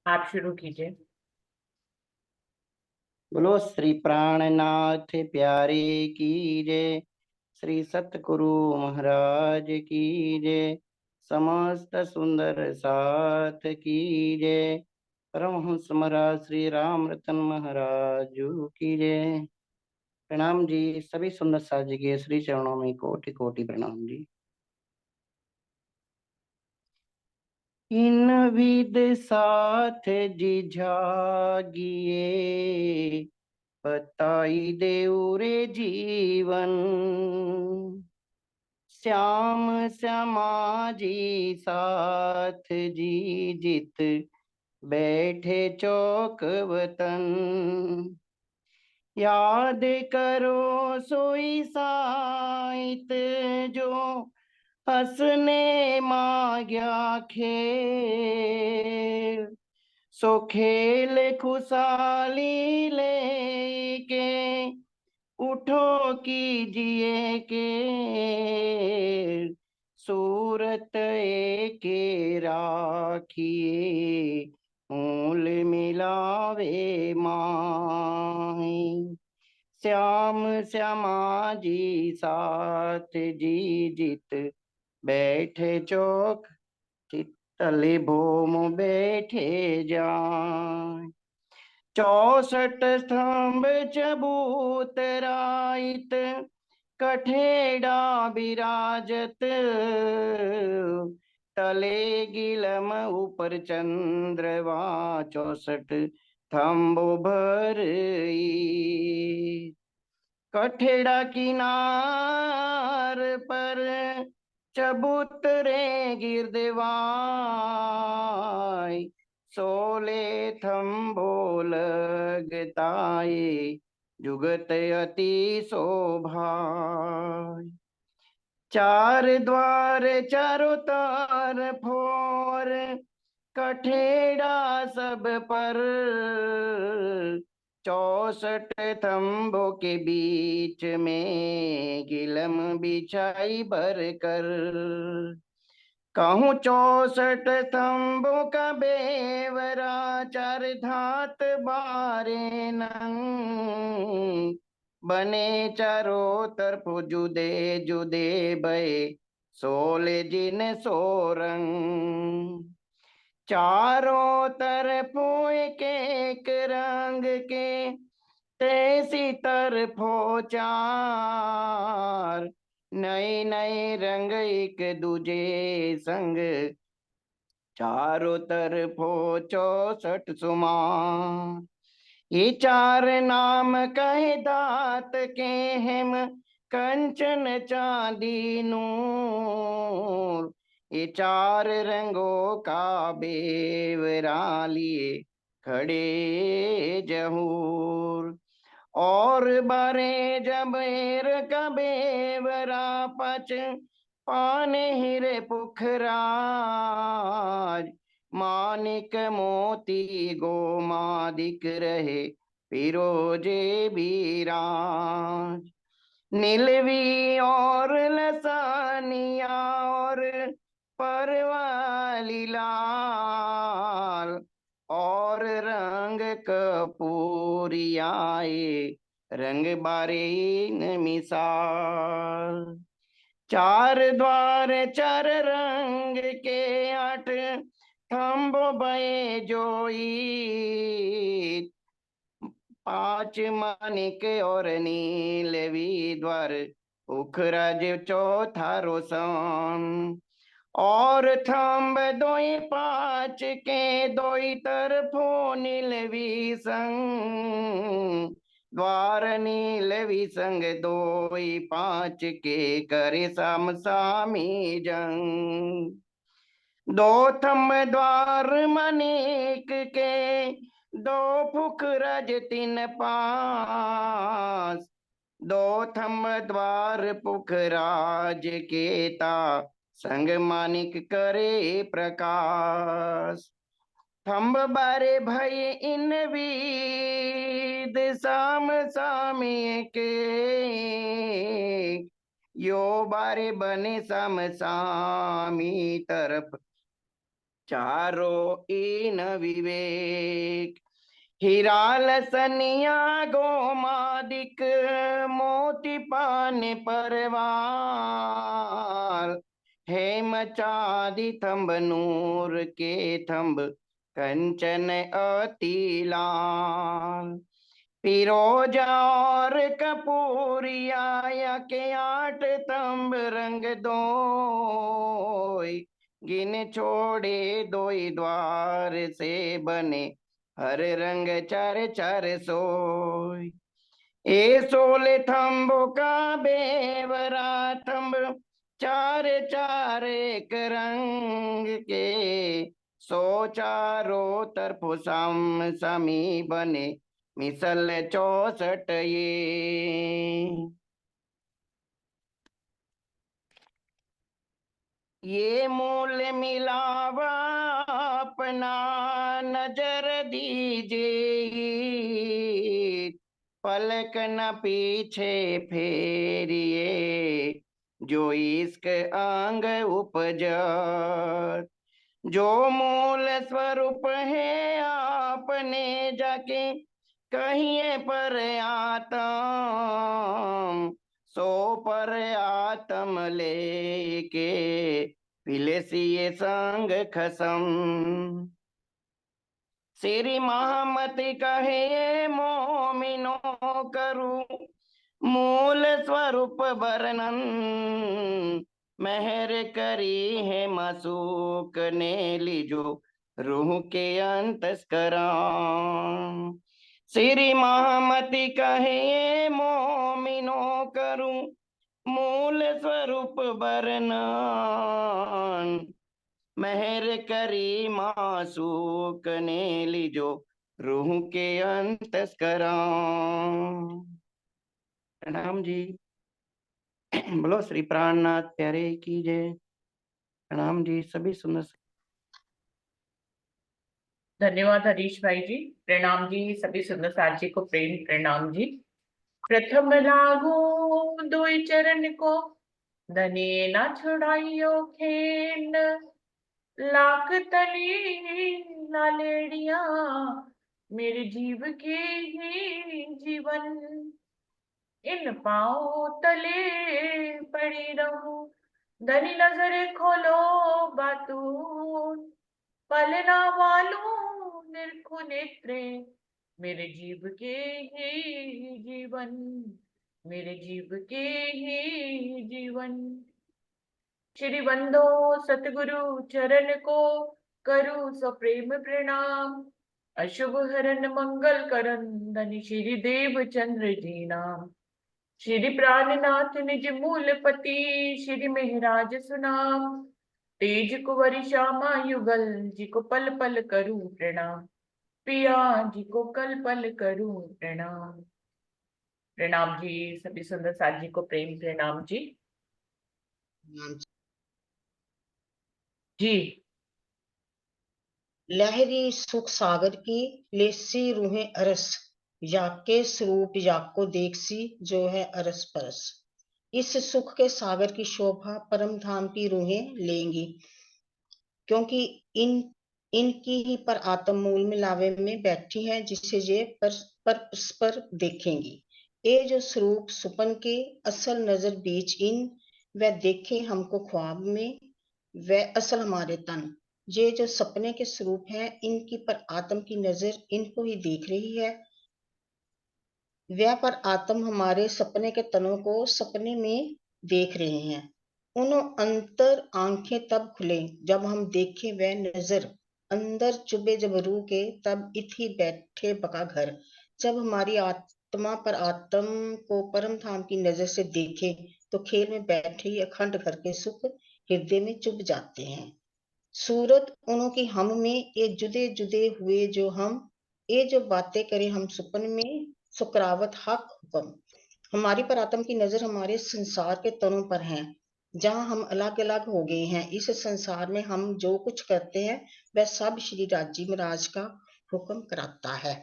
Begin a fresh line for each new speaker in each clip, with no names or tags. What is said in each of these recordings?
आप शुरू कीजिए।
बोलो श्री प्राणनाथ प्यारे की जय। श्री सतगुरु महाराज की जय। समस्त सुंदर साथ की जय। परमहंस महाराज श्री राम रतन महाराज की जय। प्रणाम जी। सभी सुंदर साथ जी के श्री चरणों में कोटि कोटि प्रणाम जी। इन विद साथ जी जागिए, बताई देऊ रे जीवन। श्याम श्यामाजी साथ जी जित, बैठे चौक वतन। याद करो सोई साइत, जो हंसने मांग्या खेल। सो खेल खुशहाली लेके, उठो कीजिए के। सूरत एके राखिए, मूल मिलावे माही। श्याम श्यामा जी साथ जी जित, बैठे चौक तले भोम बैठे जाए। 64 स्तंभ चबूतराइत, कठेड़ा विराजत। तले गिलम ऊपर चंद्रवा, 64 थम्बो भर। कठेड़ा किनार पर चबूतरे गिरदवाई। सोले थम्बो लगताए, जुगत अति शोभा। चार द्वार चारों तरफ और, कठेड़ा सब पर। 64 थम्बों के बीच में, गिलम बिछाई भर कर। कहूँ 64 स्तंभों का बेवरा, चार धात बारे नंग। बने चारों तरफ जुदे जुदे भय, सोले जिन सोरंग। चारों तरफों एक एक रंग के, तैसी तरफों चार। नए नए रंग एक दूजे संग, चारों तरफों 64 सुमार। ये चार नाम कहे दात के हम, कंचन चांदी नूर। ये चार रंगों का बेवरा लिए, खड़े जहूर। और बारे जबेर का बेवरा पच, पाने हीरे पुखराज। मानिक मोती गोमादिक रहे, फिरोजे बीराज। नीलवी और लसानिया और, परवाली लाल। और रंग कपूरियाए, रंग बारे न मिसाल। चार द्वार चार रंग के, आठ थम्ब बये जोई। पांच मानिक और नीलवी द्वार, उखराज चौथा रोशन। और थम्ब दोई पांच के, दोई तरफों नीलवी संग। द्वार नीलवी संग दोई पांच के, करे साम सामी जंग। दो थम्ब द्वार मनिक के, दो फुकरज तीन पास। दो थम्ब द्वार पुखराज के ता, संग मानिक करे प्रकाश। थम्ब बारे भय इन विद, साम सामी के। यो बारे बने साम सामी तरफ, चारो इन विवेक। हीराल सनिया गोमादिक मोती पान परवाल। हेम चांदी थंब नूर के थंब कंचन अति लाल। फिरोजा और कपूरिया के 8 तंब रंग दोय। गिन छोड़े दोई द्वार से बने हर रंग चर चर सोय। ए 16 थंबों का बेवरा थंब 4 4 एक रंग के। सो चारों तरफ सम समी बने मिसल 64 ये मूल मिलावा अपना नजर दीजिए। पलक न पीछे फेरिए जो इश्क अंग उपज। जो मूल स्वरूप है आपने जाके कहिए पर आत्म। सो पर आत्म लेके पिलसिए संग खसम। श्री महामत कहे मोमिनो करूं मूल स्वरूप वर्णन। मेहर करी है मासूक ने लीजो रूह के अंतस्करण। श्री महामति कहे मोमिनो करूं मूल स्वरूप वर्णन। मेहर करी मासूक ने लीजो रूह के अंतस्करण। प्रणाम जी। बोलो श्री प्राणनाथ प्यारे की जय। प्रणाम जी सभी सुंदर।
धन्यवाद हरीश भाई जी। प्रणाम जी सभी सुंदर साथ जी को प्रेम प्रणाम जी। प्रथम लागू दुई चरण को धने न छुड़ाइयो खेन। लाख तली लालेड़िया मेरे जीव के ही जीवन। इन पाँव तले पड़ी रहूं धनी नजर खोलो बातून। पलना वालू निरखु नेत्रे मेरे जीव के ही जीवन। मेरे जीव के ही जीवन। श्री बंदो सतगुरु चरण को करूं सप्रेम प्रणाम। अशुभ हरन मंगल करन धनि श्री देव चंद्र जी नाम। श्री प्राणनाथ निज मूल पति श्री मेहराज सुनाम। तेज कुंवरी श्यामा युगल जी को पल पल करूं प्रणाम। पिया जी को कल पल करूं प्रणाम। प्रणाम जी सभी सुंदर साथ जी को प्रेम प्रणाम जी। जी
लहरी सुख सागर की लेसी रूहें अरस। याके स्वरूप याको देखसी जो है अरस परस। इस सुख के सागर की शोभा परम धाम की रूहें लेंगी क्योंकि इनकी ही पर आत्म मूल मिलावे में बैठी है जिसे ये परस्पर देखेंगी। ये जो स्वरूप सुपन के असल नजर बीच इन वह देखे हमको ख्वाब में वह असल हमारे तन। ये जो सपने के स्वरूप हैं इनकी पर आत्म की नजर इनको ही देख रही है। वह पर आत्म हमारे सपने के तनों को सपने में देख रहे हैं। उन अंतर आंखें तब खुले जब हम देखें वह नजर अंदर चुभे जब रूह के तब इथी बैठे बका घर। जब हमारी आत्मा पर आत्म को परम धाम की नजर से देखे तो खेल में बैठे ही अखंड घर के सुख हृदय में चुभ जाते हैं। सूरत उनों की हम में ये जुदे जुदे हुए जो हम ये जो बातें करें हम सुपन में सुकरावत हक हुक्म। हमारी पर आत्म की नजर हमारे संसार के तनों पर है जहां हम अलग अलग हो गए हैं। इस संसार में हम जो कुछ करते हैं वह सब श्री राजी महाराज का हुक्म कराता है।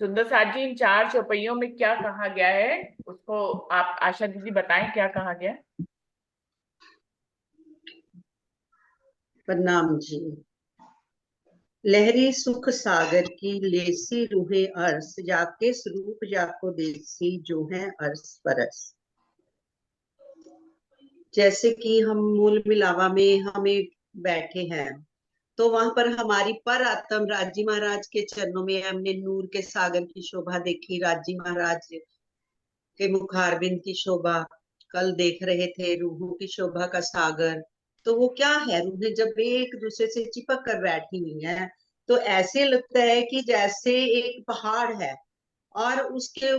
सुंदर साथ जी इन 4 चौपाइयों में क्या कहा गया है उसको आप आशा दीदी बताएं क्या कहा गया।
प्रणाम जी। लहरी सुख सागर की लेसी रूहे अर्स, जाके स्वरूप जाको देसी जो है अर्स परस। जैसे कि हम मूल मिलावा में हमें बैठे हैं, तो वहां पर हमारी पर आत्म राजी महाराज के चरणों में हमने नूर के सागर की शोभा देखी, राजी महाराज के मुखारबिंद की शोभा। कल देख रहे थे रूहों की शोभा का सागर। तो वो क्या है, रूहें जब एक दूसरे से चिपक कर बैठी हुई हैं तो ऐसे लगता है कि जैसे एक पहाड़ है और उसके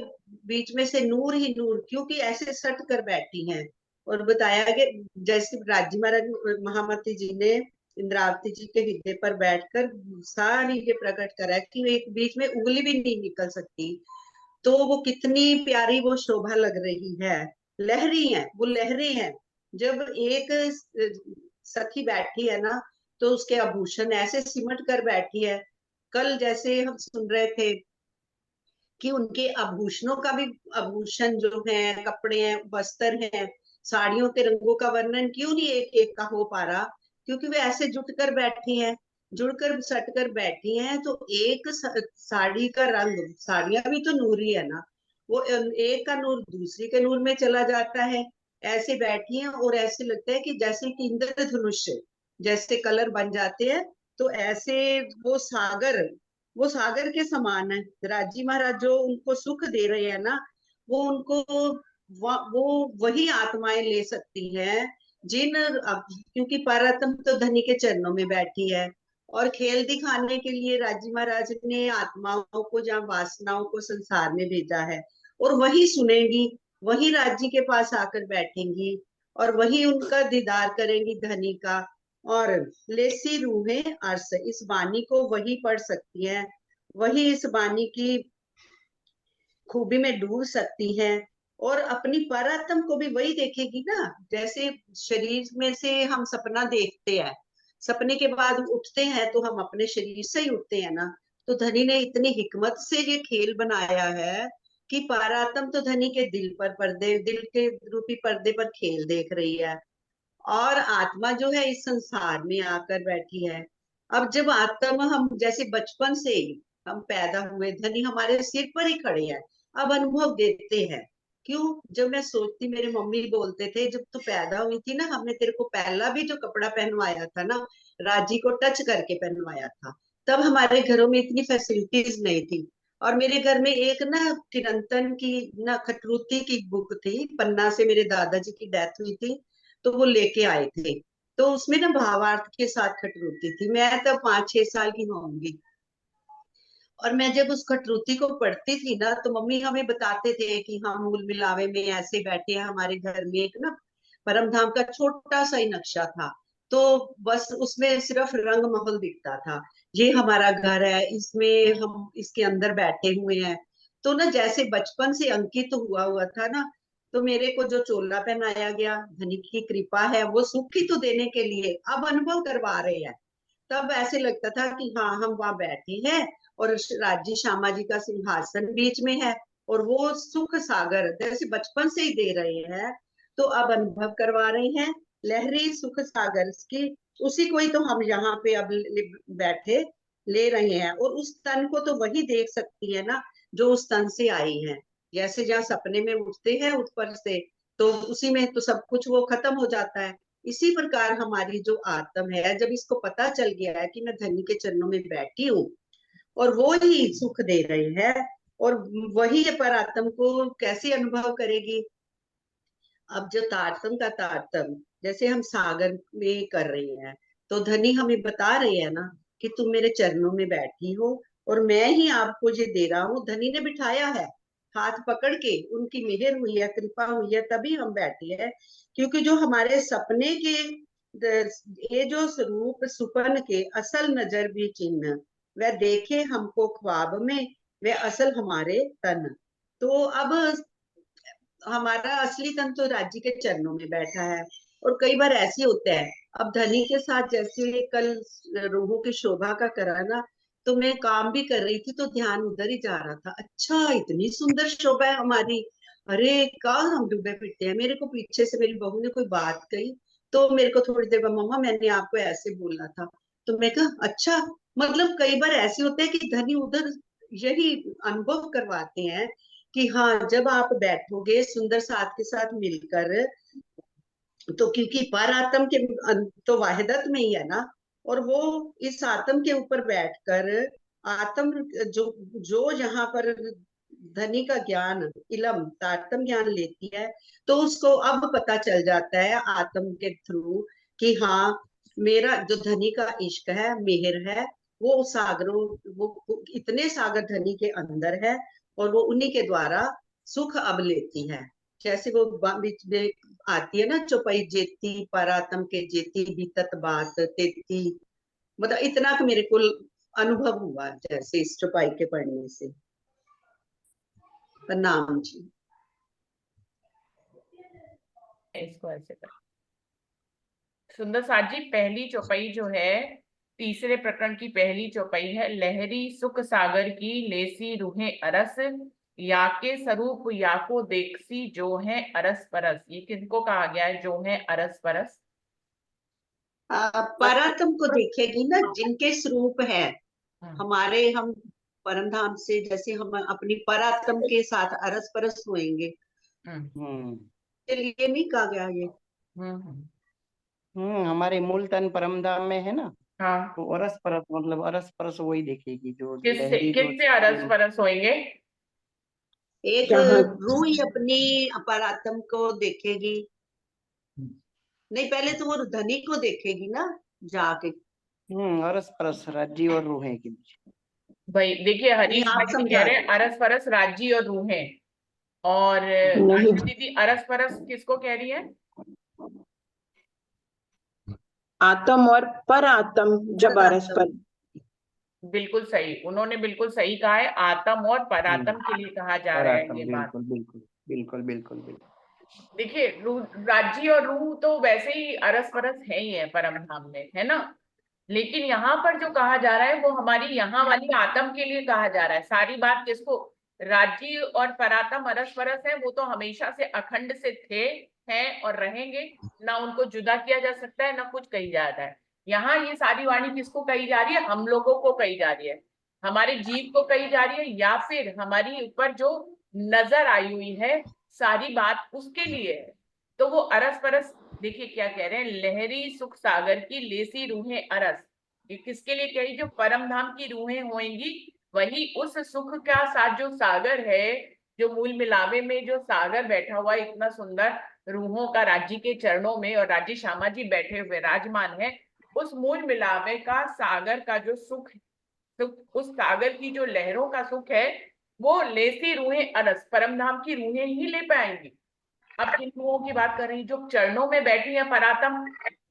बीच में से नूर ही नूर, क्योंकि ऐसे सट कर बैठी हैं। और बताया कि जैसे राजी महाराज महामती जी ने इंद्रावती जी के हृदय पर बैठकर सारी ये प्रकट करा कि एक बीच में उंगली भी नहीं निकल सकती। तो वो कितनी प्यारी वो शोभा लग रही है। लहरी है, वो लहरें हैं। जब एक सखी बैठी है ना, तो उसके आभूषण ऐसे सिमट कर बैठी है। कल जैसे हम सुन रहे थे कि उनके आभूषणों का भी, आभूषण जो है, कपड़े हैं, वस्त्र हैं, साड़ियों के रंगों का वर्णन क्यों नहीं एक एक का हो पा रहा, क्योंकि वे ऐसे जुट कर बैठी हैं, जुड़कर सट कर बैठी हैं। तो एक साड़ी का रंग, साड़ियां भी तो नूरी है ना, वो एक का नूर दूसरी के नूर में चला जाता है। ऐसे बैठी हैं और ऐसे लगता है कि जैसे कि इंद्रधनुष जैसे कलर बन जाते हैं। तो ऐसे वो सागर के समान है। राजी महाराज जो उनको सुख दे रहे हैं ना, वो उनको वो वही आत्माएं ले सकती हैं क्योंकि पारातम तो धनी के चरणों में बैठी है। और खेल दिखाने के लिए राजी महाराज ने आत्माओं को, जहाँ वासनाओं को संसार में भेजा है, और वही सुनेंगी, वही राजी के पास आकर बैठेंगी और वही उनका दीदार करेंगी धनी का। और लेसी रूहें अर्स, इस वाणी को वही पढ़ सकती हैं, वही इस वाणी की खूबी में डूब सकती हैं और अपनी परात्म को भी वही देखेगी ना। जैसे शरीर में से हम सपना देखते हैं, सपने के बाद उठते हैं तो हम अपने शरीर से ही उठते हैं ना। तो धनी ने इतनी हिकमत से ये खेल बनाया है कि पारात्म तो धनी के दिल के रूपी पर्दे पर खेल देख रही है, और आत्मा जो है इस संसार में आकर बैठी है। अब जब आत्मा, हम जैसे बचपन से ही हम पैदा हुए, धनी हमारे सिर पर ही खड़े हैं, अब अनुभव देते हैं। क्यों? जब मैं सोचती, मेरे मम्मी बोलते थे जब तू पैदा हुई थी ना, हमने तेरे को पहला भी जो कपड़ा पहनवाया था ना, राजी को टच करके पहनवाया था। तब हमारे घरों में इतनी फैसिलिटीज नहीं थी। और मेरे घर में एक ना चिरंतन की ना खटरूती की बुक थी, पन्ना से मेरे दादाजी की डेथ हुई थी, तो वो लेके आए थे। तो उसमें ना भावार्थ के साथ खटरूती थी। मैं तब 5-6 साल की होंगी, और मैं जब उस खटरूती को पढ़ती थी ना, तो मम्मी हमें बताते थे कि हम मूल मिलावे में ऐसे बैठे हैं। हमारे घर में एक ना परम धाम का छोटा सा ही नक्शा था, तो बस उसमें सिर्फ रंग महल दिखता था। ये हमारा घर है, इसमें हम इसके अंदर बैठे हुए हैं। तो ना जैसे बचपन से अंकित हुआ हुआ था ना, तो मेरे को जो चोला पहनाया गया, धनी की कृपा है, वो सुख ही तो देने के लिए अब अनुभव करवा रहे हैं। तब ऐसे लगता था कि हाँ, हम वहां बैठे हैं और राज्य श्यामा जी का सिंहासन बीच में है, और वो सुख सागर जैसे बचपन से ही दे रहे हैं, तो अब अनुभव करवा रहे हैं लहरी सुख सागर की। उसी को ही तो हम यहाँ पे अब बैठे ले रहे हैं। और उस तन को तो वही देख सकती है ना जो उस तन से आई है। जैसे जहाँ सपने में उठते हैं ऊपर से, तो उसी में तो सब कुछ वो खत्म हो जाता है। इसी प्रकार हमारी जो आत्म है, जब इसको पता चल गया है कि मैं धनी के चरणों में बैठी हूँ और वो ही सुख दे रही है, और वही पर आत्म को कैसे अनुभव करेगी। अब जो तारतम का तारतम जैसे हम सागर में कर रहे हैं, तो धनी हमें बता रहे हैं ना कि तुम मेरे चरणों में बैठी हो और मैं ही आपको ये दे रहा हूँ। धनी ने बिठाया है, हाथ पकड़ के, उनकी मेहर हुई है, कृपा हुई है, तभी हम बैठे हैं। क्योंकि जो हमारे सपने के ये जो स्वरूप सुपन के असल नजर भी चिन्ह, वह देखे हमको ख्वाब में, वह असल हमारे तन। तो अब हमारा असली तन तो राज्य के चरणों में बैठा है। और कई बार ऐसे होता है, अब धनी के साथ जैसे कल रूहों की शोभा का करा ना, तो मैं काम भी कर रही थी तो ध्यान उधर ही जा रहा था। अच्छा, इतनी सुंदर शोभा है हमारी, अरे कहाँ हम डूबे फिरते हैं। मेरे को पीछे से मेरी बहू ने कोई बात कही, तो मेरे को थोड़ी देर बाद, मम्मा मैंने आपको ऐसे बोला था। तो मैं कहा अच्छा, मतलब कई बार ऐसे होते हैं कि धनी उधर यही अनुभव करवाते हैं कि हाँ, जब आप बैठोगे सुंदर साथ के साथ मिलकर, तो क्योंकि पर आत्म के तो वाहिदत में ही है ना, और वो इस आत्म के ऊपर बैठकर आत्म जो जो यहाँ पर धनी का ज्ञान, इलम तारतम ज्ञान लेती है, तो उसको अब पता चल जाता है आत्म के थ्रू कि हाँ, मेरा जो धनी का इश्क है, मेहर है, वो सागरों, वो इतने सागर धनी के अंदर है, और वो उन्हीं के द्वारा सुख अब लेती है। जैसे वो बीच में आती है ना चौपाई, जेती परातम के जेती बीतत बात तेती, मतलब इतना कि मेरे को अनुभव हुआ जैसे इस चौपाई के पढ़ने से। प्रणाम जी।
इसको ऐसे कर। सुंदर साथ जी, पहली चौपाई जो है, तीसरे प्रकरण की पहली चौपाई है, लहरी सुख सागर की लेसी रूहें अरस, या के स्वरूप या को देखसी जो है अरस परस। ये किनको कहा गया है जो है अरस परस?
परातम को देखेगी ना, जिनके स्वरूप है
हम्म,
हमारे, हम परम धाम से जैसे हम अपनी परात्म के साथ अरस परस होएंगे,
हम्म,
हम्म
के लिए नहीं कहा गया ये?
हम्म।
हमारे मूल तन परम धाम में है ना,
हाँ,
तो अरस परस मतलब अरस परस वही देखेगी जो
किससे
लहरी जो
किससे अरस परस होंगे?
एक
जहाँ
रूह ही अपनी परात्म को देखेगी। नहीं, पहले तो वो धनी को देखेगी ना जाके।
अरस परस राज्य और रूहें के बीच।
भाई देखिए,
नहीं,
हरीश
आप
भाई जी कह
समझा
रहे
दो।
हैं अरस परस राज्य और रूहें, और
नहीं,
आशा दीदी अरस परस किसको कह रही है?
आत्म और पर आत्म जब अरस
परात्म।
पर।
बिल्कुल सही, उन्होंने बिल्कुल सही कहा है, आत्म और
हम्म
परात्म के लिए कहा जा रहा है
परातम,
ये बात।
बिल्कुल बिल्कुल बिल्कुल बिल्कुल बिल्कुल।
देखिए, राज्य और रूह तो वैसे ही अरस परस है ही है परम धाम में, है ना? लेकिन यहाँ पर जो कहा जा रहा है वो हमारी यहाँ वाली आत्म के लिए कहा जा रहा है। सारी बात किसको, राज्य और परात्म अरस परस है, वो तो हमेशा से अखंड से थे, हैं और रहेंगे, ना उनको जुदा किया जा सकता है, ना कुछ कही जाता है। यहाँ ये सारी वाणी किसको कही जा रही है? हम लोगों को कही जा रही है, हमारे जीव को कही जा रही है, या फिर हमारी ऊपर जो नजर आई हुई है सारी बात उसके लिए है। तो वो अरस परस, देखिए क्या कह रहे हैं, लहरी सुख सागर की लेसी रूहें अरस, ये किसके लिए कही? जो परम धाम की रूहें होंगी, वही उस सुख का साथ जो सागर है, जो मूल मिलावे में जो सागर बैठा हुआ है इतना सुंदर रूहों का, राज्य के चरणों में, और राज्य श्यामा जी बैठे हुए विराजमान है, उस मूल मिलावे का सागर का जो सुख, सुख उस सागर की जो लहरों का सुख है, वो लेसी रूहें अरस, परम धाम की रूहें ही ले पाएंगी। अब किन रूहों की बात कर रही, जो चरणों में बैठी है परातम,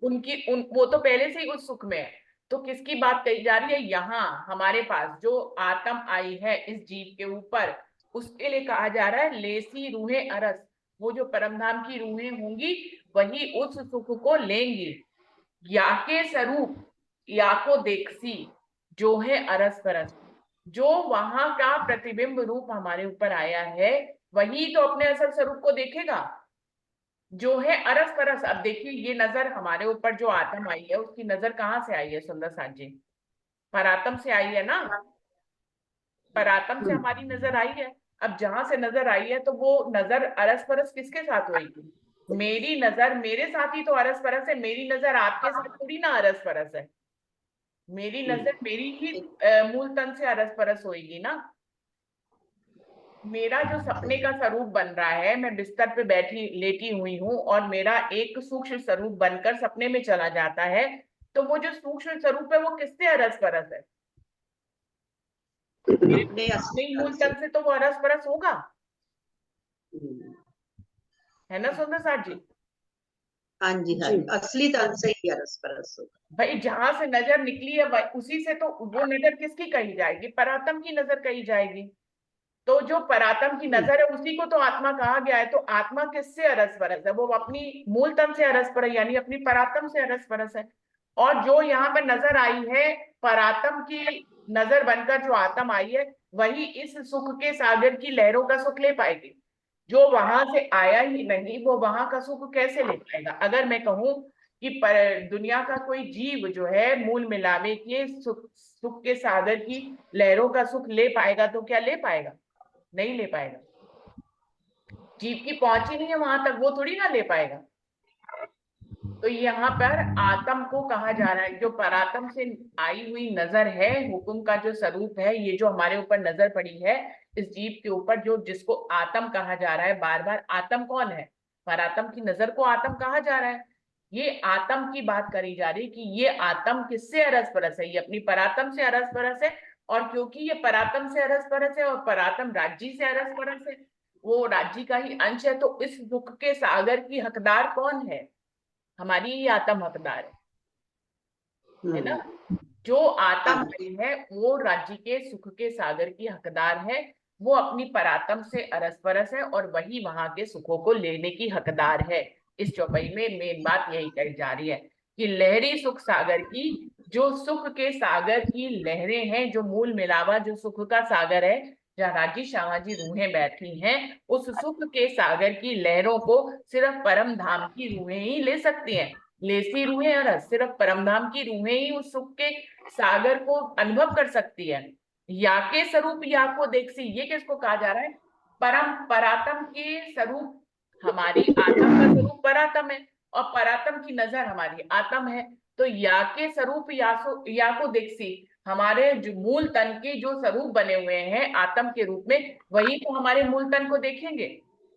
उनकी वो तो पहले से ही उस सुख में है। तो किसकी बात कही जा रही है? यहाँ हमारे पास जो आत्म आई है इस जीव के ऊपर, उसके लिए कहा जा रहा है लेसी रूहें अरस, वो जो परमधाम की रूहें होंगी वही उस सुख को लेंगी। या के स्वरूप या को देखसी जो है अरस परस, जो वहां का प्रतिबिंब रूप हमारे ऊपर आया है वही तो अपने असल स्वरूप को देखेगा, जो है अरस परस। अब देखिए, ये नजर हमारे ऊपर जो आत्म आई है उसकी नजर कहाँ से आई है सुंदर साथ जी? परात्म से आई है ना, परात्म से हमारी नजर आई है। अब जहां से नजर आई है तो वो नजर अरस परस किसके साथ होगी? मेरी नजर मेरे साथ ही तो अरस परस है, मेरी नजर आपके साथ थोड़ी ना अरस परस है। मेरी नजर मेरी ही मूल तन से अरस परस होगी ना। मेरा जो सपने का स्वरूप बन रहा है, मैं बिस्तर पे बैठी लेटी हुई हूँ और मेरा एक सूक्ष्म स्वरूप बनकर सपने में चला जाता है, तो वो जो सूक्ष्म स्वरूप है वो किससे अरस परस है? मेरे
अपने
अपने ही
अस्तित्व
मूल
से।
तन से तो वो अरस परस होगा,
हम्म,
है ना सुंदर साथ जी?
हाँ जी, हाँ
जी।
जी, असली तन से ही अरस परस होगा।
भाई जहां से नजर निकली है उसी से तो वो नजर किसकी कही जाएगी? परात्म की नजर कही जाएगी। तो जो परात्म की नजर है उसी को तो आत्मा कहा गया है। तो आत्मा किससे अरस परस है? वो अपनी मूल तन से अरस परस, यानी अपनी परात्म से अरस परस है। और जो यहाँ पर नजर आई है, परात्म की नजर बनकर जो आत्म आई है, वही इस सुख के सागर की लहरों का सुख ले पाएगी। जो वहां से आया ही नहीं वो वहां का सुख कैसे ले पाएगा? अगर मैं कहूं कि दुनिया का कोई जीव जो है मूल मिलावे के सुख के सागर की लहरों का सुख ले पाएगा तो क्या ले पाएगा? नहीं ले पाएगा। जीव की पहुंच ही नहीं है वहां तक, वो थोड़ी ना ले पाएगा। तो यहाँ पर आत्म को कहा जा रहा है, जो परात्म से आई हुई नजर है, हुक्म का जो स्वरूप है, ये जो हमारे ऊपर नजर पड़ी है इस जीव के ऊपर, जो जिसको आत्म कहा जा रहा है बार बार। आत्म कौन है? परात्म की नजर को आत्म कहा जा रहा है। ये आत्म की बात करी जा रही कि ये आत्म किससे अरस परस है? ये अपनी परात्म से अरस परस है। और क्योंकि ये परात्म से अरस परस है और परात्म राज्य से अरस परस है, वो राज्य का ही अंश है, तो इस दुख के सागर की हकदार कौन है? हमारी ही आत्म हकदार है ना। जो आत्म है वो राज्य के सुख के सागर की हकदार है। वो अपनी परात्म से अरस परस है और वही वहां के सुखों को लेने की हकदार है। इस चौपाई में मेन बात यही कही जा रही है कि लहरी सुख सागर की, जो सुख के सागर की लहरें हैं, जो मूल मिलावा जो सुख का सागर है, जहाँ राजी शामाजी रूहें बैठी हैं, उस सुख के सागर की लहरों को सिर्फ परम धाम की रूहें ही ले सकती हैं। लेसी रूहें और सिर्फ परमधाम की रूहें ही उस सुख के सागर को अनुभव कर सकती है। या के स्वरूप या को देखसी, ये किसको कहा जा रहा है? परम परात्म के स्वरूप। हमारी आत्म का स्वरूप परात्म है और परात्म की नजर हमारी आत्म है। तो या के स्वरूप या को देखसी, हमारे जो मूल तन के जो स्वरूप बने हुए हैं आत्म के रूप में, वही तो हमारे मूल तन को देखेंगे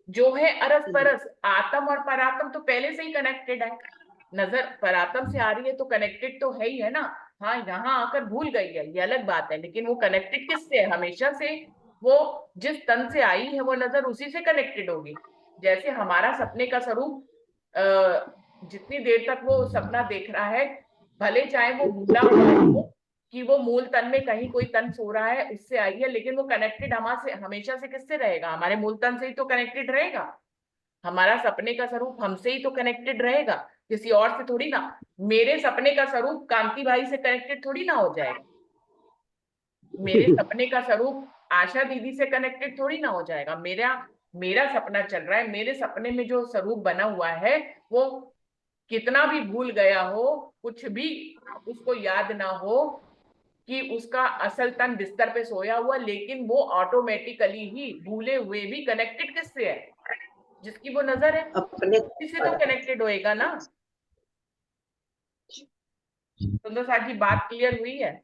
जो है अरस परस। आत्म और परात्म तो पहले से ही कनेक्टेड है। नजर परात्म से आ रही है तो कनेक्टेड तो है ही है ना। हाँ, यहाँ आकर भूल गई है ये अलग बात है, लेकिन वो कनेक्टेड किससे है? हमेशा से। वो जिस तन से आई है वो नजर उसी से कनेक्टेड होगी। जैसे हमारा सपने का स्वरूप जितनी देर तक वो सपना देख रहा है, भले चाहे वो भूला हुआ हो कि वो मूल तन में कहीं कोई तन सो रहा है उससे आई है, लेकिन वो कनेक्टेड हमारे से हमेशा से किससे रहेगा? हमारे मूल तन से ही तो कनेक्टेड रहेगा। हमारा सपने का स्वरूप हमसे ही तो कनेक्टेड रहेगा, किसी और से थोड़ी ना। मेरे सपने का स्वरूप कांति भाई से कनेक्टेड थोड़ी ना हो जाएगा। मेरे सपने का स्वरूप आशा दीदी से कनेक्टेड थोड़ी ना हो जाएगा। मेरा सपना चल रहा है, मेरे सपने में जो स्वरूप बना हुआ है वो कितना भी भूल गया हो, कुछ भी उसको याद ना हो कि उसका असल तन बिस्तर पे सोया हुआ, लेकिन वो ऑटोमेटिकली ही भूले हुए भी कनेक्टेड किससे है? जिसकी वो नजर है
अपने
उसी से तो कनेक्टेड होएगा ना। सुंदर साहब की बात क्लियर हुई है?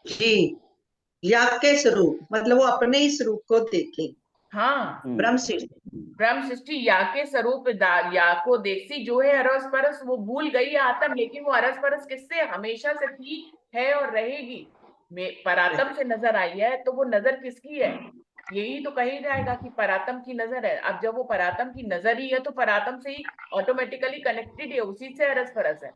जी, या के स्वरूप मतलब वो अपने ही स्वरूप को देखे।
हाँ,
ब्रह्म सृष्टि।
ब्रह्म सृष्टि या के स्वरूप या को देखसी, जो है अरस परस। वो भूल गई है आत्म, लेकिन वो अरस परस किससे? हमेशा से थी, है और रहेगी। परात्म से नजर आई है तो वो नजर किसकी है? यही तो कही जाएगा कि परात्म की नजर है। अब जब वो परात्म की नजर ही है तो परात्म से ही ऑटोमेटिकली कनेक्टेड है, उसी से अरस परस है।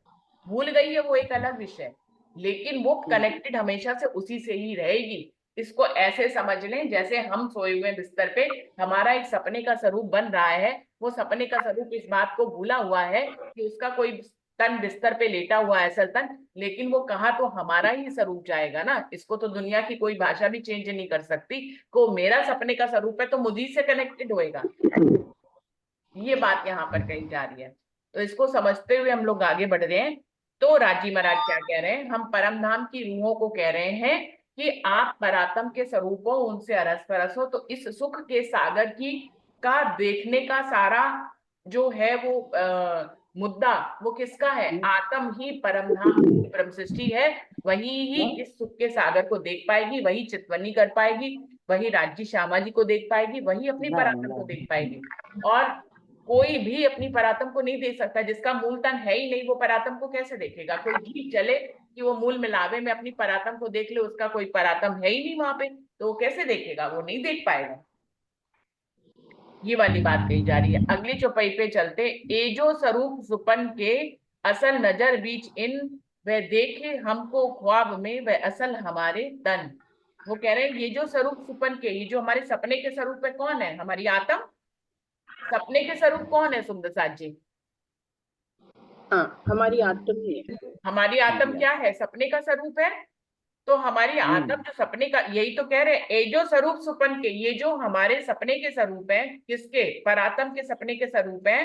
भूल गई है वो एक अलग विषय, लेकिन वो कनेक्टेड हमेशा से उसी से ही रहेगी। इसको ऐसे समझ लें जैसे हम सोए हुए बिस्तर पे हमारा एक सपने का स्वरूप बन रहा है। वो सपने का स्वरूप इस बात को भूला हुआ है कि उसका कोई तन बिस्तर पे लेटा हुआ है असल तन, लेकिन वो कहा तो हमारा ही स्वरूप जाएगा ना। इसको तो दुनिया की कोई भाषा भी चेंज नहीं कर सकती। को मेरा सपने का स्वरूप है तो मुझी से कनेक्टेड होएगा। ये बात यहाँ पर कही जा रही है। तो इसको समझते हुए हम लोग आगे बढ़ रहे हैं। तो राजी महाराज क्या कह रहे हैं? हम परम धाम की रूहों को कह रहे हैं कि आप परात्म के स्वरूप हो, उनसे अरस परस हो। तो इस सुख के सागर की का देखने का सारा जो है वो मुद्दा वो किसका है? आत्म ही परम धाम परम सृष्टि है। वही ही इस सुख के सागर को देख पाएगी, वही चितवनी कर पाएगी, वही राज्य श्यामा जी को देख पाएगी, वही अपनी परात्म को देख पाएगी। और कोई भी अपनी परात्म को नहीं देख सकता। जिसका मूल तन है ही नहीं वो परात्म को कैसे देखेगा? कोई जीव चले कि वो मूल मिलावे में अपनी परात्म को देख ले, उसका कोई परात्म है ही नहीं वहां पे, तो वो कैसे देखेगा? वो नहीं देख पाएगा। ये वाली बात कही जा रही है। अगली चौपाई पे चलते। एजो स्वरूप सुपन के असल नजर बीच इन, वह देखे हमको ख्वाब में, वह असल हमारे तन। वो कह रहे हैं ये जो स्वरूप सुपन के, ये जो हमारे सपने के स्वरूप है, कौन है? हमारी आत्म। सपने के स्वरूप कौन है सुंदर साथ जी?
हाँ, हमारी आत्म ही है।
हमारी आत्म क्या है? सपने का स्वरूप है। तो हमारी आत्म जो सपने का, यही तो कह रहे हैं ए जो स्वरूप सुपन के, ये जो हमारे सपने के स्वरूप है, किसके? परात्म के सपने के स्वरूप है।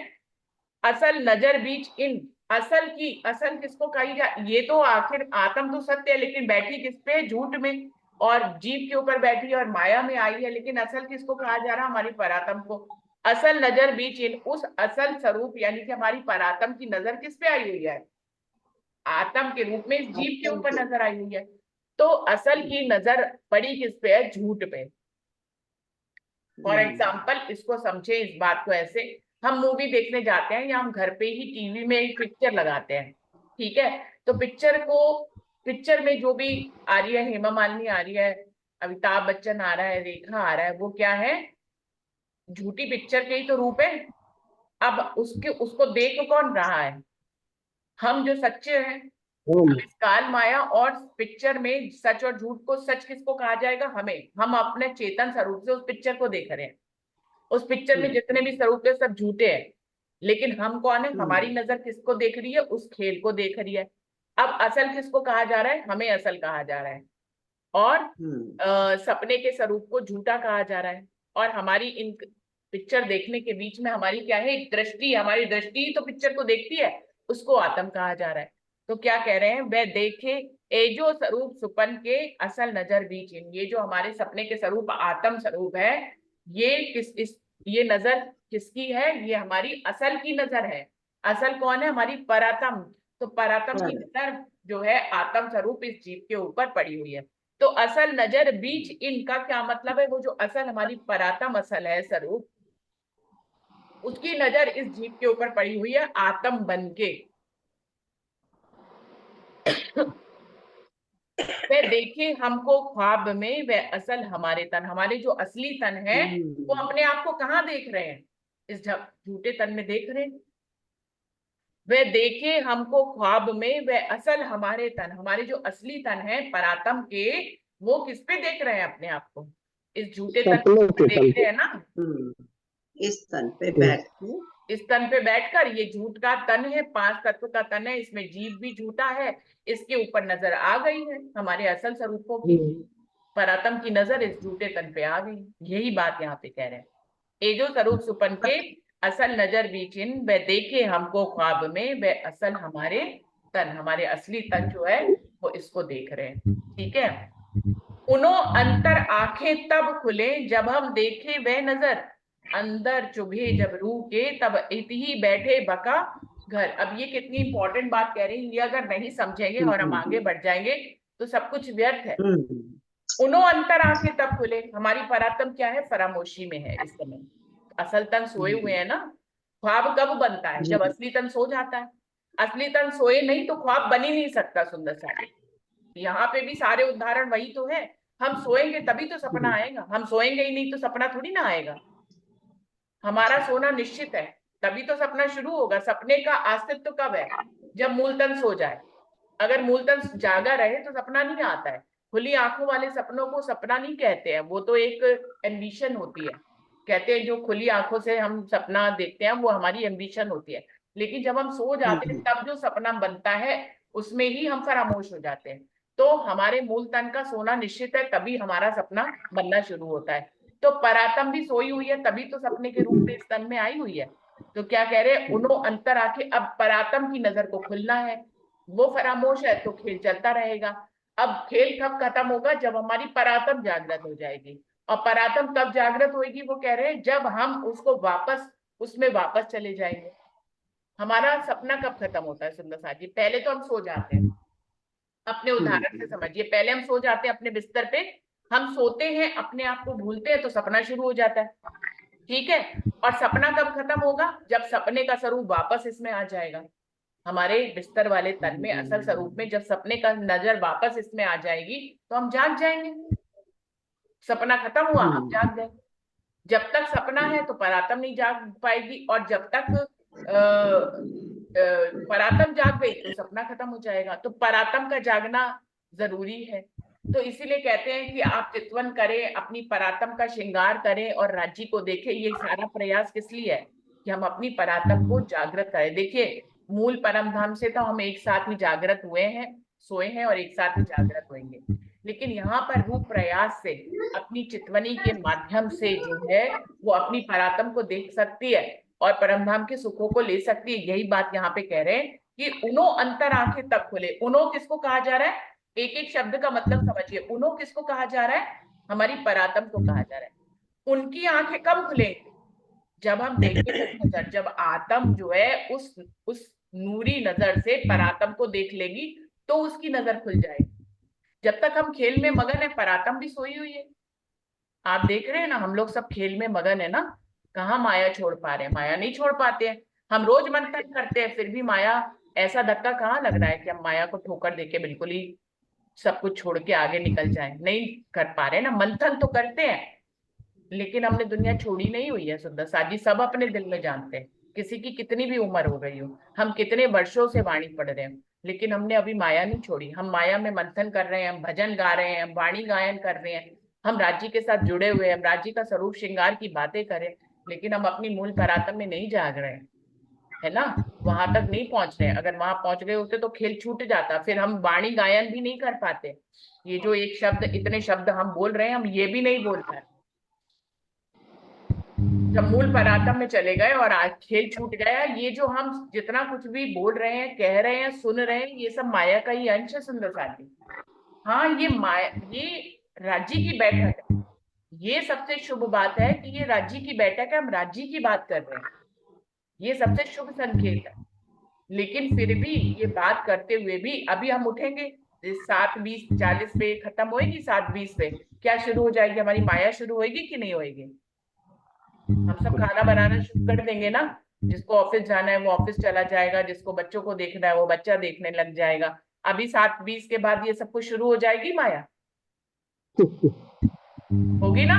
असल नजर बीच इन, असल किसको कही जा, ये तो आखिर आत्म तो सत्य है, लेकिन बैठी किस पे, झूठ में, और जीव के ऊपर बैठी है और माया में आई है, लेकिन असल किसको कहा जा रहा है, हमारी परात्म को। असल नजर बीच इन, उस असल स्वरूप यानी कि हमारी परात्म की नजर किस पे आई हुई है, आत्म के रूप में इस जीव के
आत्म
ऊपर
के-
नजर आई हुई है। तो असल की नजर पड़ी किस पे है, झूठ पे। फॉर एग्जाम्पल इसको समझे, इस बात को ऐसे, हम मूवी देखने जाते हैं या हम घर पे ही टीवी में एक पिक्चर लगाते हैं, ठीक है, तो पिक्चर में जो भी आ रही है, हेमा मालिनी आ रही है, अमिताभ बच्चन आ रहा है, रेखा आ रहा है, वो क्या है, झूठी पिक्चर के ही तो रूप है। अब उसको देख कौन रहा है, हम जो सच्चे हैं। अब इस काल माया और पिक्चर में सच और झूठ को, सच किसको कहा जाएगा, हमें, हम अपने चेतन स्वरूप से उस पिक्चर को देख रहे हैं। उस पिक्चर में जितने भी स्वरूप है सब झूठे हैं, लेकिन हम कौन है, हमारी नजर किसको देख रही है, उस खेल को देख रही है। अब असल किसको कहा जा रहा है, हमें असल कहा जा रहा है, और सपने के स्वरूप को झूठा कहा जा रहा है। और हमारी इन पिक्चर देखने के बीच में हमारी क्या है, एक दृष्टि, हमारी दृष्टि ही तो पिक्चर को देखती है, उसको आत्म कहा जा रहा है। तो क्या कह रहे हैं, वह देखे एजो स्वरूप सुपन के असल नजर बीच इन, ये जो हमारे सपने के स्वरूप आत्म स्वरूप है, ये ये नजर किसकी है, ये हमारी असल की नजर है। असल कौन है, हमारी परातम। तो परातम की नजर जो है आत्म स्वरूप इस जीव के ऊपर पड़ी हुई है। तो असल नजर बीच इनका क्या मतलब है, वो जो असल हमारी परातम असल है स्वरूप, उसकी नजर इस जीव के ऊपर पड़ी हुई है आत्म बन के। वह देखे हमको ख्वाब में, वह असल हमारे तन, हमारे जो असली तन है, वो अपने आप को कहाँ देख रहे हैं, इस झूठे तन में देख रहे हैं। वह देखे हमको ख्वाब में, वह असल हमारे तन, हमारे जो असली तन है परातम के, वो किस पे देख रहे हैं अपने आप को, इस झूठे तन पे देख रहे हैं ना।
इस तन पे बैठ के,
इस तन पे बैठकर, ये झूठ का तन है, 5 तत्व का तन है, इसमें जीव भी झूठा है, इसके ऊपर नजर आ गई है हमारे असल स्वरूपों की, परातम की नजर इस झूठे तन पे आ गई। यही बात यहाँ पे कह रहे हैं, एजो स्वरूप सुपन के असल नजर बीचिन, वह देखे हमको ख्वाब में, वह असल हमारे तन, हमारे असली तन जो है वो इसको देख रहे हैं, ठीक है। उनो अंतर आंखें तब खुले, जब हम देखे वह नजर, अंदर चुभे जब रूह के, तब इतही बैठे बका घर। अब ये कितनी इंपॉर्टेंट बात कह रही है, ये अगर नहीं समझेंगे और हम आगे बढ़ जाएंगे तो सब कुछ व्यर्थ है। उनो अंतर आंखें तब खुले, हमारी परात्म क्या है, फरामोशी में है इस समय, असल तन सोए हुए हैं ना। ख्वाब कब बनता है, जब असली तन सो जाता है। असली तन सोए नहीं तो ख्वाब बन ही नहीं सकता। सुंदर सा यहाँ पे भी सारे उदाहरण वही तो है, हम सोएंगे तभी तो सपना आएगा, हम सोएंगे ही नहीं तो सपना थोड़ी ना आएगा। हमारा सोना निश्चित है, तभी तो सपना शुरू होगा। सपने का अस्तित्व कब है, जब मूलतन सो जाए। अगर मूलतन जागा रहे तो सपना नहीं आता है। खुली आंखों वाले सपनों को सपना नहीं कहते हैं, वो तो एक एम्बिशन होती है। कहते हैं जो खुली आंखों से हम सपना देखते हैं वो हमारी एम्बिशन होती है, लेकिन जब हम सो जाते हैं तब जो सपना बनता है उसमें ही हम फरामोश हो जाते हैं। तो हमारे मूल तन का सोना निश्चित है, तभी हमारा सपना बनना शुरू होता है। तो परातम भी सोई हुई है, तभी तो सपने के रूप में इस तन में आई हुई है। तो क्या कह रहे हैं, उन्हों अंतर आके, अब परातम की नजर को खुलना है, वो फरामोश है तो खेल चलता रहेगा। अब खेल कब खत्म होगा, जब हमारी परातम जागृत हो जाएगी। और परातम कब जागृत होगी, वो कह रहे हैं जब हम उसको वापस, उसमें वापस चले जाएंगे। हमारा सपना कब खत्म होता है सुंदर साथ जी, पहले तो हम सो जाते हैं। अपने उदाहरण से समझिए, पहले हम सो जाते हैं अपने बिस्तर पे, हम सोते हैं, अपने आप को भूलते हैं, तो सपना शुरू हो जाता है, ठीक है। और सपना कब खत्म होगा, जब सपने का स्वरूप वापस इसमें आ जाएगा, हमारे बिस्तर वाले तन में असल स्वरूप में। जब सपने का नजर वापस इसमें आ जाएगी तो हम जाग जाएंगे। सपना खत्म हुआ, हम जाग गए। जब तक सपना है तो परातम नहीं जाग पाएगी, और जब तक परातम जाग गई तो सपना खत्म हो जाएगा। तो परातम का जागना जरूरी है। तो इसीलिए कहते हैं कि आप चितवन करें, अपनी परातम का श्रृंगार करें और राज्य को देखें। ये सारा प्रयास किस लिए है, कि हम अपनी परातम को जागृत करें। देखिए, मूल परम धाम से तो हम एक साथ ही जागृत हुए हैं, सोए हैं, और एक साथ ही जागृत होंगे। लेकिन यहाँ पर रूप प्रयास से, अपनी चितवनी के माध्यम से जो है वो अपनी परातम को देख सकती है। और परमधाम के सुखों को ले सकती है। यही बात यहाँ पे कह रहे हैं कि उनो अंतर आंखें तब खुले। उनो किसको कहा जा रहा है, एक एक शब्द का मतलब समझिए। उनो किसको कहा जा रहा है, हमारी परात्म को कहा जा रहा है। उनकी आंखें कब खुलेंगी, जब हम देखें नजर, जब आत्म जो है उस नूरी नजर से परात्म को देख लेगी तो उसकी नजर खुल जाएगी। जब तक हम खेल में मगन है, परात्म भी सोई हुई है। आप देख रहे हैं ना, हम लोग सब खेल में मगन है ना, कहाँ माया छोड़ पा रहे हैं, माया नहीं छोड़ पाते हैं। हम रोज मंथन करते हैं, फिर भी माया, ऐसा धक्का कहाँ लग रहा है कि हम माया को ठोकर देके बिल्कुल ही सब कुछ छोड़ के आगे निकल जाएं। नहीं कर पा रहे ना, मंथन तो करते हैं लेकिन हमने दुनिया छोड़ी नहीं हुई है। सुंदर साथ जी, सब अपने दिल में जानते हैं, किसी की कितनी भी उम्र हो गई हो, हम कितने वर्षों से वाणी पढ़ रहे हैं, लेकिन हमने अभी माया नहीं छोड़ी। हम माया में मंथन कर रहे हैं, हम भजन गा रहे हैं, हम वाणी गायन कर रहे हैं, हम राज्य के साथ जुड़े हुए हैं, हम राज्य का स्वरूप श्रृंगार की बातें करें, लेकिन हम अपनी मूल परात्म में नहीं जाग रहे हैं, है ना। वहां तक नहीं पहुंच रहे हैं। अगर वहां पहुंच गए होते तो खेल छूट जाता, फिर हम वाणी गायन भी नहीं कर पाते। ये जो एक शब्द, इतने शब्द हम बोल रहे हैं, हम ये भी नहीं बोल पाते। जब मूल परातम में चले गए और आज खेल छूट गया, ये जो हम जितना कुछ भी बोल रहे हैं, कह रहे हैं, सुन रहे हैं, ये सब माया का ही अंश है। सुंदर साथी, हाँ, ये माया, ये राज्य की बैठक है। ये सबसे शुभ बात है कि ये राज्य की बैठक है, हम राज्य की बात कर रहे हैं, ये सबसे शुभ संकेत है। लेकिन फिर भी ये बात करते हुए भी अभी हम उठेंगे 7:20-40 पे खत्म होएगी, 7:20 पे क्या शुरू हो जाएगी, हमारी माया शुरू होएगी कि नहीं होएगी। हम सब खाना बनाना शुरू कर देंगे ना, जिसको ऑफिस जाना है वो ऑफिस चला जाएगा, जिसको बच्चों को देखना है वो बच्चा देखने लग जाएगा। अभी 7:20 के बाद ये सब कुछ शुरू हो जाएगी माया, होगी ना।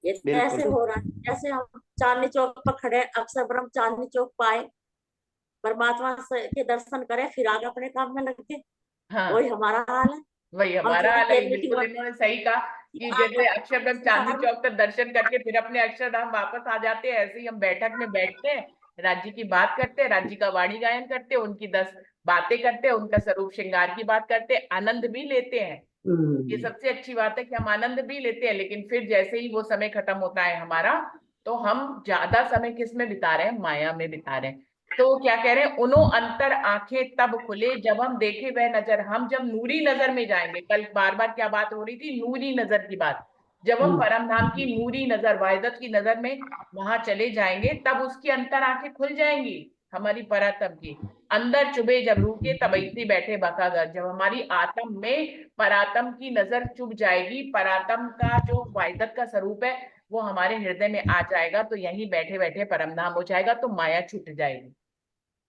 ये तो
बिल्कुल।
ऐसे हो रहा है जैसे हम चांदनी चौक पर खड़े हैं, अक्सर ब्रह्म चांदनी चौक पाए, परमात्मा के दर्शन करें, फिर आगे अपने काम में लग गए।
हाँ,
वही हमारा हाल है।
वही
हम
हमारा
थोड़ी
हाल है।
देर मीटिंग
बिल्कुल इन्होंने सही कहा कि जैसे अक्षरधाम चांदनी चौक तक दर्शन करके फिर अपने अक्षरधाम वापस आ जाते हैं, ऐसे ही हम बैठक में बैठते हैं, राज्य की बात करते हैं, राज्य का वाणी गायन करते हैं, उनकी 10 बातें करते हैं, उनका स्वरूप श्रृंगार की बात करते हैं, आनंद भी लेते हैं। ये सबसे अच्छी बात है कि हम आनंद भी लेते हैं, लेकिन फिर जैसे ही वो समय खत्म होता है हमारा, तो हम ज्यादा समय किस में बिता रहे हैं, माया में बिता रहे हैं। तो क्या कह रहे हैं, उनो अंतर आंखें तब खुले जब हम देखे वह नजर। हम जब नूरी नजर में जाएंगे, कल बार बार क्या बात हो रही थी, नूरी नजर की बात, जब हम परम धाम की नूरी नजर, वाहिदत की नजर में वहां चले जाएंगे, तब उसकी अंतर आंखें खुल जाएंगी, हमारी परात्म की। अंदर चुभे जब रूह के तब ऐसी बैठे बकागर। जब हमारी आत्म में परात्म की नजर चुभ जाएगी, परात्म का जो वाहिदत का स्वरूप है वो हमारे हृदय में आ जाएगा, तो यहीं बैठे बैठे परमधाम हो जाएगा, तो माया छूट जाएगी।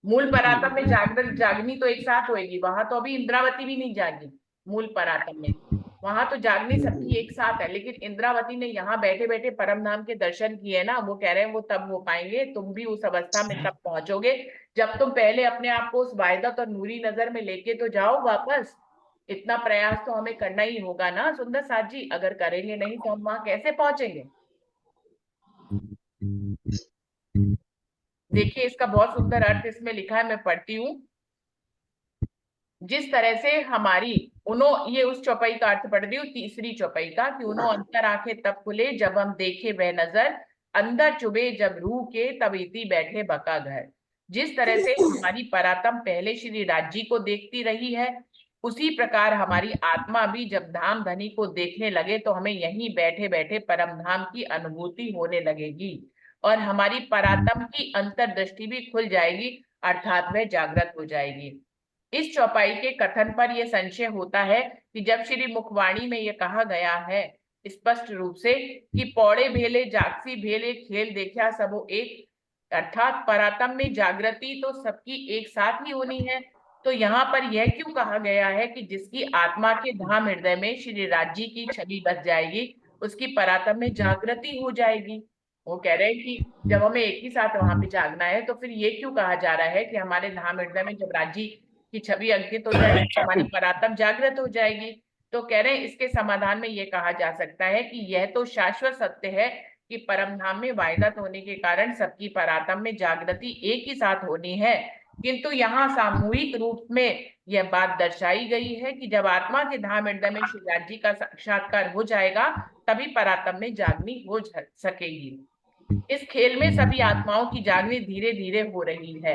मूल परातम में जागरण जागनी तो एक साथ होएगी, वहां तो अभी इंद्रावती भी नहीं जागी। मूल परातम में वहां तो जागनी सबकी एक साथ है, लेकिन इंद्रावती ने यहाँ बैठे बैठे परम धाम के दर्शन किए ना, वो कह रहे हैं वो तब हो पाएंगे, तुम भी उस अवस्था में तब पहुंचोगे जब तुम पहले अपने आप को उस वायदत और नूरी नजर में लेके तो जाओ वापस। इतना प्रयास तो हमें करना ही होगा ना सुंदर साथ जी, अगर करेंगे नहीं तो हम वहां कैसे पहुंचेंगे। देखिए इसका बहुत सुंदर अर्थ इसमें लिखा है, मैं पढ़ती हूँ। जिस तरह से हमारी उनो, ये उस चौपाई का अर्थ पढ़ रही हूँ, तीसरी चौपाई का, कि उनो अंतर आंखें तब खुले जब हम देखे वह नजर, अंदर चुभे जब रूह के तब इति बैठे बका घर। जिस तरह से हमारी परात्म पहले श्री राज्य को देखती रही है, उसी प्रकार हमारी आत्मा भी जब धाम धनी को देखने लगे तो हमें यहीं बैठे बैठे परम धाम की अनुभूति होने लगेगी, और हमारी परात्म की अंतर्दृष्टि भी खुल जाएगी, अर्थात वह जागृत हो जाएगी। इस चौपाई के कथन पर यह संशय होता है कि जब श्री मुखवाणी में यह कहा गया है स्पष्ट रूप से कि पौड़े भेले जागसी भेले खेल देखा सबो एक, अर्थात परात्म में जागृति तो सबकी एक साथ ही होनी है, तो यहाँ पर यह क्यों कहा गया है कि जिसकी आत्मा के धाम हृदय में श्री राज्य की छवि बस जाएगी उसकी परात्म में जागृति हो जाएगी। वो कह रहे हैं कि जब हमें एक ही साथ वहां पे जागना है, तो फिर ये क्यों कहा जा रहा है कि हमारे धाम हृदय में जब राज्य की छवि अंकित हो जाएगी तो हमारी परात्म जागृत हो जाएगी। तो कह रहे हैं इसके समाधान में ये कहा जा सकता है कि यह तो शाश्वत सत्य है कि परम धाम में वायदत होने के कारण सबकी परात्म में जागृति एक ही साथ होनी है, किंतु यहाँ सामूहिक रूप में यह बात दर्शाई गई है कि जब आत्मा के धाम हृदय में श्री राज्य का साक्षात्कार हो जाएगा तभी परात्म में जागनी हो सकेगी। इस खेल में सभी आत्माओं की जागृति धीरे धीरे हो रही है।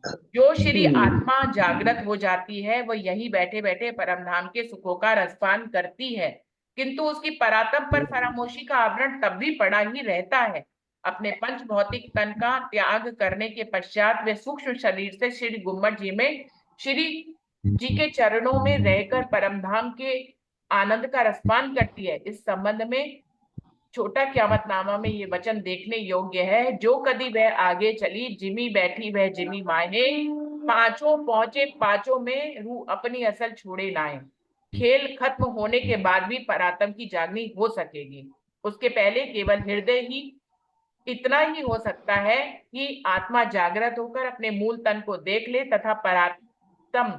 जो श्री आत्मा जागृत हो जाती है वह यही बैठे बैठे परमधाम के सुखों का रसपान करती है, किंतु उसकी परातम पर फरामोशी का आवरण तब भी पड़ा ही रहता है। अपने पंच भौतिक तन का त्याग करने के पश्चात वे सूक्ष्म शरीर से श्री गुम्मट जी में श्री जी के चरणों में रहकर परमधाम के आनंद का रसपान करती है। इस संबंध में छोटा क्यामतनामा में ये वचन देखने योग्य है। जो कदी वह आगे चली, जिमी बैठी वह जिमी माहे, पांचों पहुंचे पांचों में रूह अपनी असल छोड़े लाए। खेल खत्म होने के बाद भी परात्म की जागनी हो सकेगी, उसके पहले केवल हृदय ही इतना ही हो सकता है कि आत्मा जागृत होकर अपने मूल तन को देख ले तथा परात्म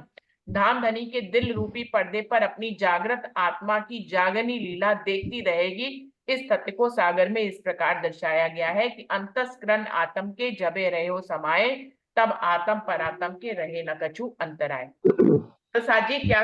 धाम धनी के दिल रूपी पर्दे पर अपनी जागृत आत्मा की जागनी लीला देखती रहेगी। इस तथ्य को सागर में इस प्रकार दर्शाया गया है कि अंतस्करण आत्म के जबे रहे हो समाये, तब आत्म परात्म के रहे न कछु अंतराय। तो साजी क्या